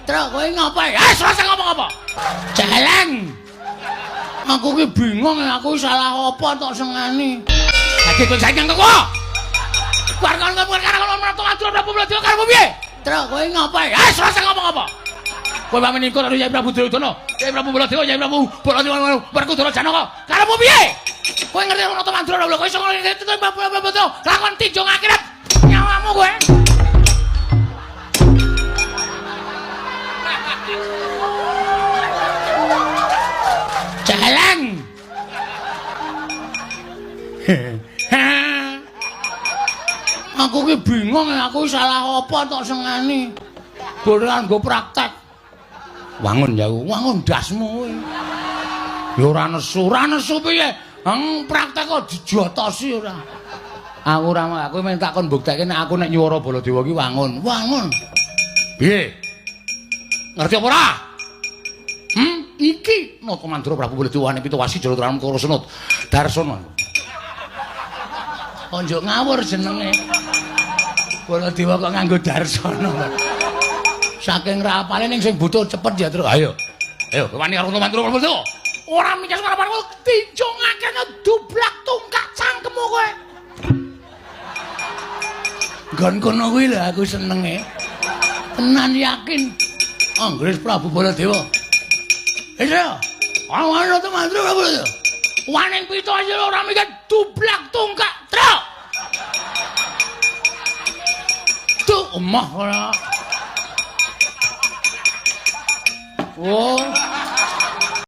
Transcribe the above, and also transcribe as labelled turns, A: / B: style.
A: Truk kowe ngapa ya? Selesai ngapa-ngapa. Celeng. Aku ki bingung ya, aku salah apa tok sengani. Lagi kowe saiki nang kok. Warga karo metu atur Prabu Baladewa karo piye? Truk kowe ngapa ya? Selesai ngapa-ngapa. Kowe pamane iku karo Yai Prabu Duryudana, Yai Prabu Baladewa, Yai Prabu Baladewa Werkudara Janaka. Karo piye? Kowe ngerti ana to mandura lho, kowe iso ngerti Prabu Baladewa lakon tinjung akhirat nyawamu kowe. Celeng. Aku ki bingung ya, aku salah apa tok sengani. Gorean nggo praktek. Wangun ya, wangun dasmu kowe. Ya ora nesu piye? Praktek kok dijotosi ora. Aku ora aku minta kon mbuktekke nek aku nek nyuwara Baladewa ki wangun. Wangun. Piye? Ngerti apa ora? Iki Nata Mandura Prabu Baladewa ning Pitawasi Jalatran Kara Sunut Darsana. Onjo ngawur jenenge. Baladewa kok nganggo Darsana. Saking rapale ning sing butuh cepet ya terus. Ayo. Ayo wani karo Nata Mandura Prabu Baladewa. Ora mikir karo parku tinjungake dublak tungkak cangkemmu kowe. Nggon kono kuwi lho aku senenge. Tenan yakin. Anggris Prabu Baladewa. Iya, awan Nata Mandura Prabu Baladewa. Waning Pitawasi ora mikir dublak tungkak, truk. Tuh emah ora. Oh.